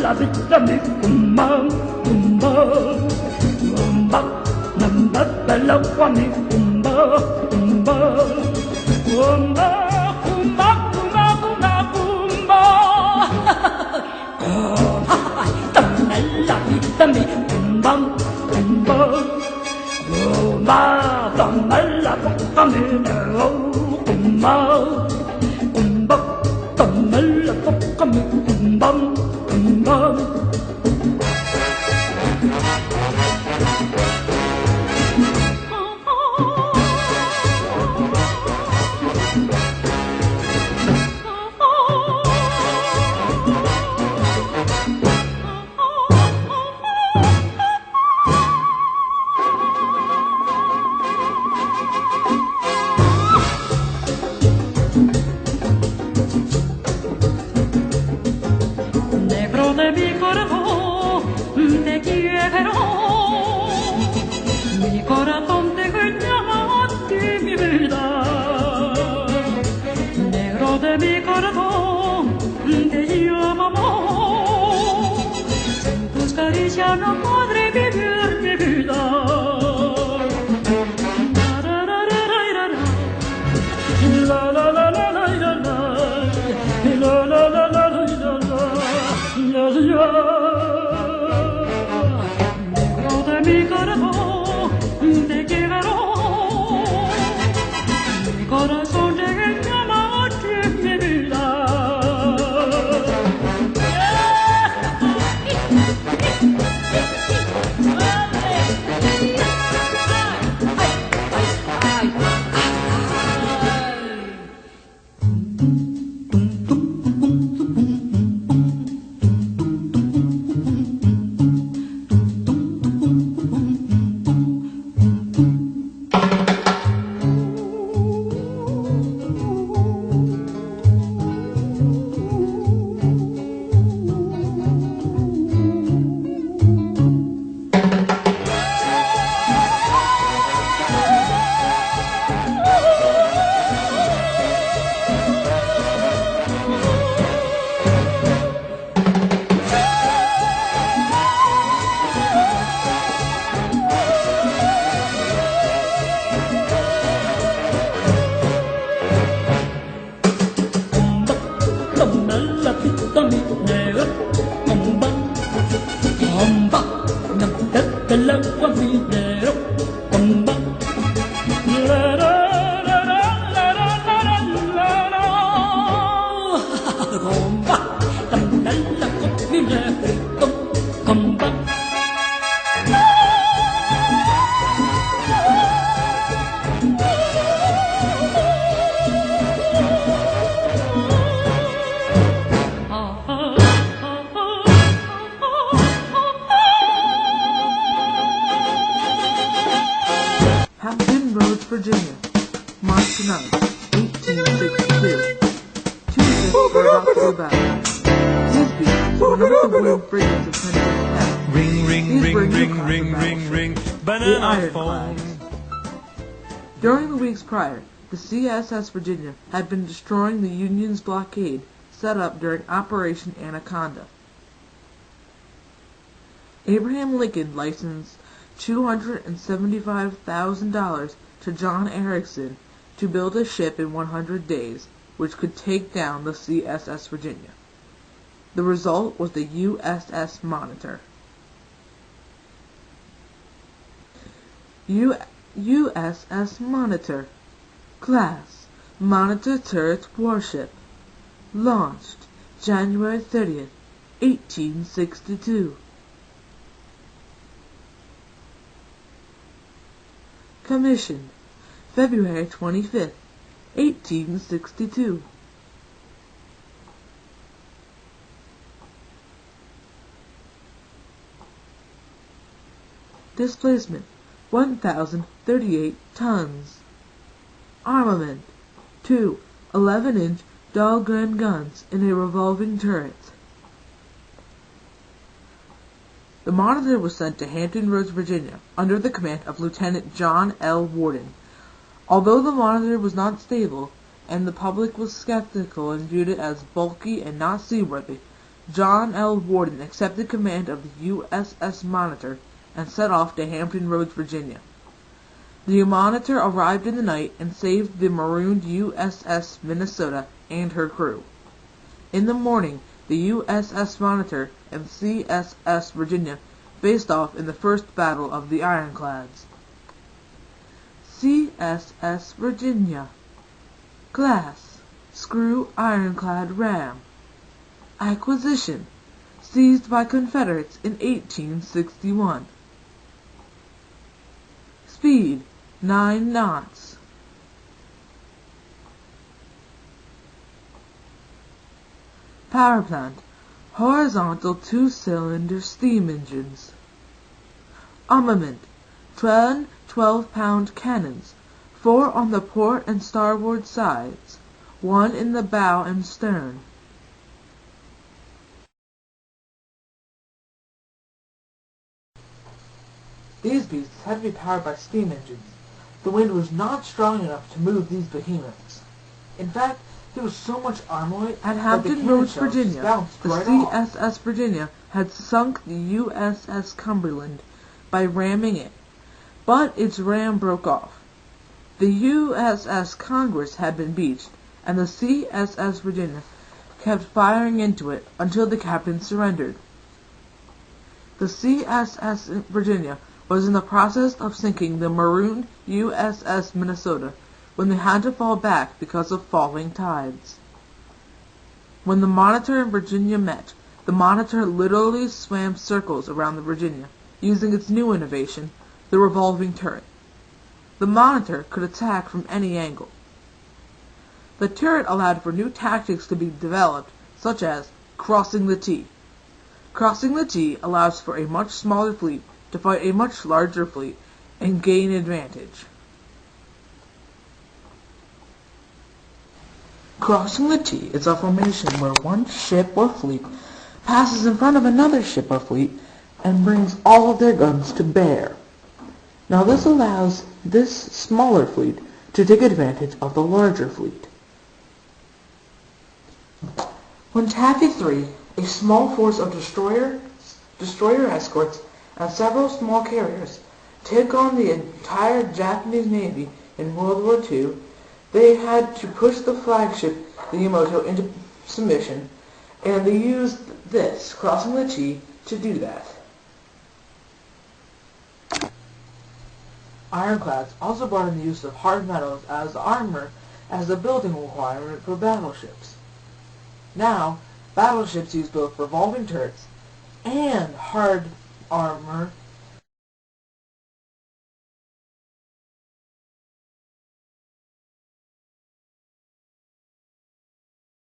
la vita mi fuma, fuma, fuma, namba bella qua mi fuma, fuma, fuma, fuma, fuma, fuma, fuma. Dammi la vita mi fuma, fuma, fuma, dammi la bocca mi nero, fuma, fuma, dammi la bocca mi fuma, fuma. De mi corazón te quiero, mi corazón te llama a ti mi vida. Negro de mi corazón te llama amor, sin tus caricias no podré vivir mi vida. La la la la la la la, la la la la la la la. Negro de mi corazón te quiero, mi corazón te llama a ti mi vida. Virginia, March 9, 1862. Tuesday for a doctoral battle. These beings were one of the wheeled brigands of Henry's past. Ring, ring, These ring, were ring, new ring, class of ring, ring, battleships, the banana ironclads. phone. During the weeks prior, the CSS Virginia had been destroying the Union's blockade set up during Operation Anaconda. Abraham Lincoln licensed $275,000 to John Erickson to build a ship in 100 days, which could take down the CSS Virginia. The result was the USS Monitor. USS Monitor. Class: Monitor Turret Warship. Launched January 30th, 1862. Commissioned February 25th, 1862. Displacement 1,038 tons. Armament 2 11-inch Dahlgren guns in a revolving turret. The Monitor was sent to Hampton Roads, Virginia, under the command of Lieutenant John L. Worden. Although the Monitor was not stable, and the public was skeptical and viewed it as bulky and not seaworthy, John L. Warden accepted command of the USS Monitor and set off to Hampton Roads, Virginia. The Monitor arrived in the night and saved the marooned USS Minnesota and her crew. In the morning, the USS Monitor and CSS Virginia faced off in the first battle of the ironclads. CSS Virginia. Class: Screw ironclad ram. Acquisition: seized by Confederates in 1861. Speed: 9 knots. Power plant: horizontal 2-cylinder steam engines. Armament: 10 12-pound cannons, 4 on the port and starboard sides, 1 in the bow and stern. These beasts had to be powered by steam engines. The wind was not strong enough to move these behemoths. In fact, there was so much arm weight at Hampton Roads, Virginia. The CSS Virginia had sunk the USS Cumberland by ramming it, but its ram broke off. The USS Congress had been beached, and the CSS Virginia kept firing into it until the captain surrendered. The CSS Virginia was in the process of sinking the marooned USS Minnesota when they had to fall back because of falling tides. When the Monitor and Virginia met, the Monitor literally swam circles around the Virginia, using its new innovation, the revolving turret. The Monitor could attack from any angle. The turret allowed for new tactics to be developed, such as crossing the T. Crossing the T allows for a much smaller fleet to fight a much larger fleet and gain advantage. Crossing the T is a formation where one ship or fleet passes in front of another ship or fleet and brings all of their guns to bear. Now this allows this smaller fleet to take advantage of the larger fleet. When Taffy 3, a small force of destroyer escorts, and several small carriers took on the entire Japanese Navy in World War II, they had to push the flagship, the Yamato, into submission, and they used this, crossing the T, to do that. Ironclads also brought in the use of hard metals as armor as a building requirement for battleships. Now, battleships use both revolving turrets and hard armor